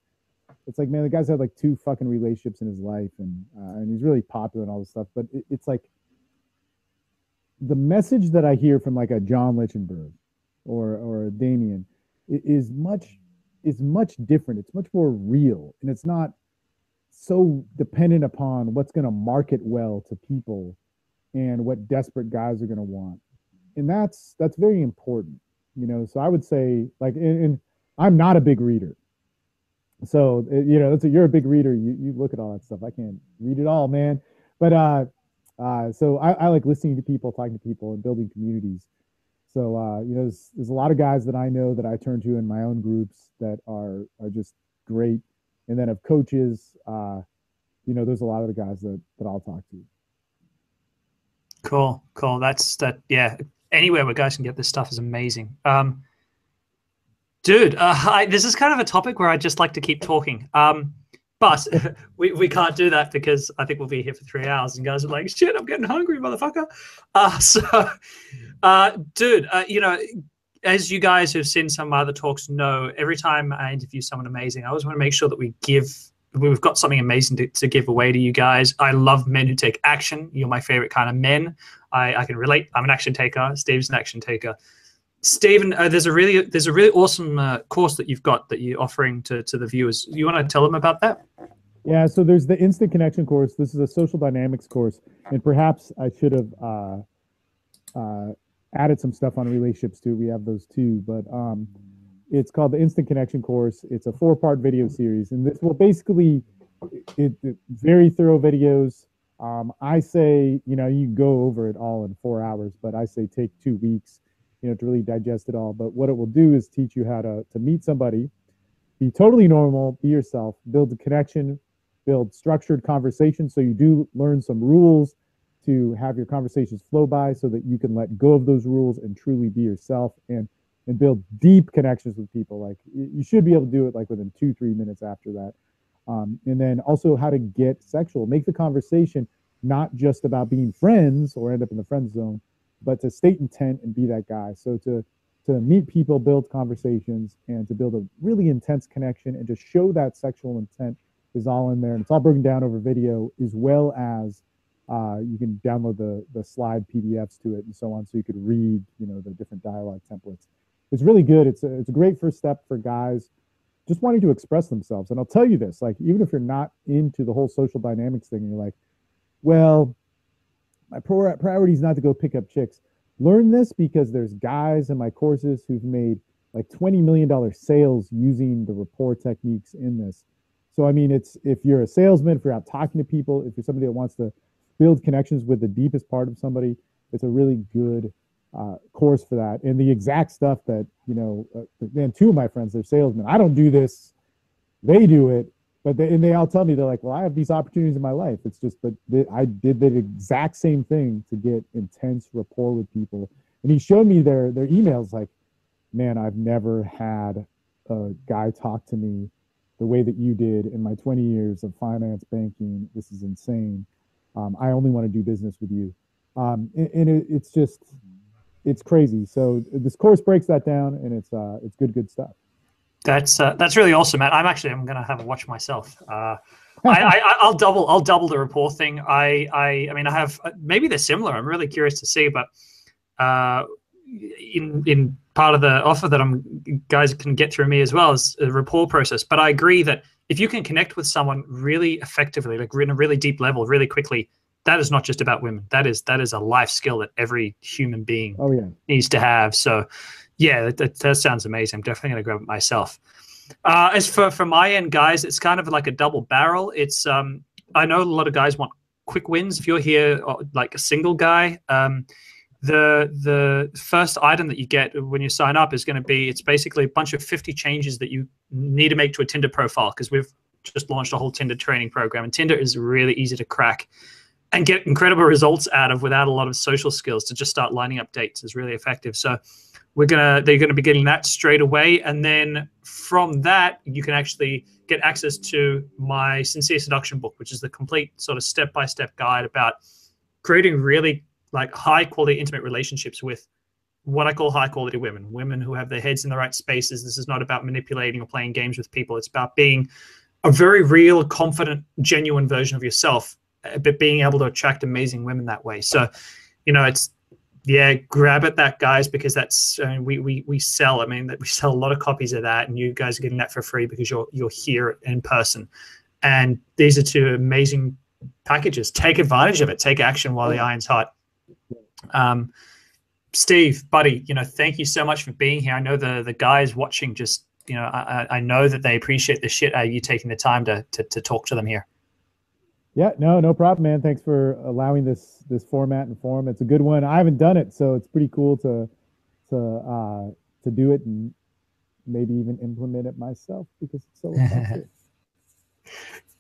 it's like, man, the guy's had like 2 fucking relationships in his life, and he's really popular and all this stuff. But it's like the message that I hear from like a John Lichtenberg or a Damien is much different. It's much more real, and it's not so dependent upon what's going to market well to people and what desperate guys are going to want. And that's very important, you know. So I would say, like, and I'm not a big reader. So, you know, you're a big reader. You look at all that stuff. I can't read it all, man. But so I like listening to people, talking to people, and building communities. So, you know, there's a lot of guys that I know that I turn to in my own groups that are just great. And then of coaches, you know, there's a lot of the guys that I'll talk to. Cool. Yeah. Anywhere where guys can get this stuff is amazing. Dude, this is kind of a topic where I just like to keep talking. But we can't do that because I think we'll be here for 3 hours and guys are like, shit, I'm getting hungry, motherfucker. Dude, you know, as you guys who've seen some other talks know, every time I interview someone amazing, I always want to make sure that we've got something amazing to give away to you guys. I love men who take action. You're my favorite kind of men. I can relate. I'm an action taker. Steve's an action taker. Steven, there's a really awesome course that you've got that you're offering to the viewers. You want to tell them about that? Yeah, so there's the Instant Connection course. This is a social dynamics course, and perhaps I should have added some stuff on relationships too. We have those too, but it's called the Instant Connection course. It's a 4-part video series, and this will basically it very thorough videos. I say, you know, you go over it all in 4 hours, but I say take 2 weeks, you know, to really digest it all. But what it will do is teach you how to meet somebody, be totally normal, be yourself, build a connection, build structured conversation. So you do learn some rules to have your conversations flow by so that you can let go of those rules and truly be yourself and build deep connections with people. Like you should be able to do it like within 2-3 minutes after that. And then also how to get sexual, make the conversation not just about being friends or end up in the friend zone, but to state intent and be that guy. So to meet people, build conversations, and to build a really intense connection and to show that sexual intent is all in there. And it's all broken down over video, as well as you can download the slide PDFs to it and so on, so you could read, you know, the different dialogue templates. It's really good. It's a great first step for guys just wanting to express themselves. And I'll tell you this, like, even if you're not into the whole social dynamics thing, and you're like, well, my priority is not to go pick up chicks. Learn this because there's guys in my courses who've made like $20 million sales using the rapport techniques in this. So, I mean, it's if you're a salesman, if you're out talking to people, if you're somebody that wants to build connections with the deepest part of somebody, it's a really good course for that. And the exact stuff that, man, two of my friends, they're salesmen. I don't do this. They do it. But they all tell me, they're like, well, I have these opportunities in my life. It's just that I did the exact same thing to get intense rapport with people. And he showed me their emails like, man, I've never had a guy talk to me the way that you did in my 20 years of finance banking. This is insane. I only want to do business with you. It's just, it's crazy. So this course breaks that down, and it's good stuff. That's really awesome, man. I'm gonna have a watch myself. I'll double the rapport thing. I mean, I have, maybe they're similar. I'm really curious to see, but in part of the offer that guys can get through me as well is a rapport process. But I agree that if you can connect with someone really effectively, like in a really deep level, really quickly, that is not just about women. That is a life skill that every human being needs to have. So yeah, that sounds amazing. I'm definitely going to grab it myself. As for my end, guys, it's kind of like a double barrel. It's I know a lot of guys want quick wins. If you're here like a single guy, the first item that you get when you sign up is going to be, it's basically a bunch of 50 changes that you need to make to a Tinder profile, because we've just launched a whole Tinder training program, and Tinder is really easy to crack and get incredible results out of without a lot of social skills. To just start lining up dates is really effective. So they're gonna be getting that straight away, and then from that you can actually get access to my Sincere Seduction book, which is the complete sort of step-by-step guide about creating really like high-quality intimate relationships with what I call high-quality women who have their heads in the right spaces. This is not about manipulating or playing games with people. It's about being a very real, confident, genuine version of yourself, but being able to attract amazing women that way. So, it's, yeah, grab at that, guys, because that's, we sell. I mean, we sell a lot of copies of that, and you guys are getting that for free because you're here in person. And these are two amazing packages. Take advantage of it. Take action while the iron's hot. Steve, buddy, thank you so much for being here. I know the guys watching just, I know that they appreciate the shit out of you taking the time to talk to them here. Yeah, no problem, man. Thanks for allowing this format and forum. It's a good one. I haven't done it, so it's pretty cool to do it and maybe even implement it myself because it's so effective.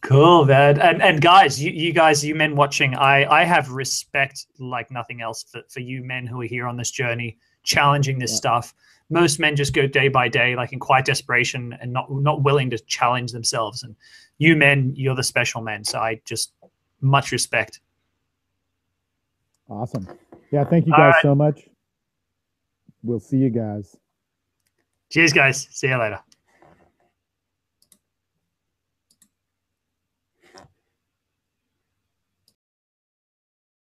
Cool, man. And guys, you men watching, I have respect like nothing else for you men who are here on this journey, challenging this stuff. Most men just go day by day, like in quiet desperation, and not willing to challenge themselves. And you men, you're the special men. So I just much respect. Awesome. Yeah, thank you guys so much. We'll see you guys. Cheers, guys. See you later.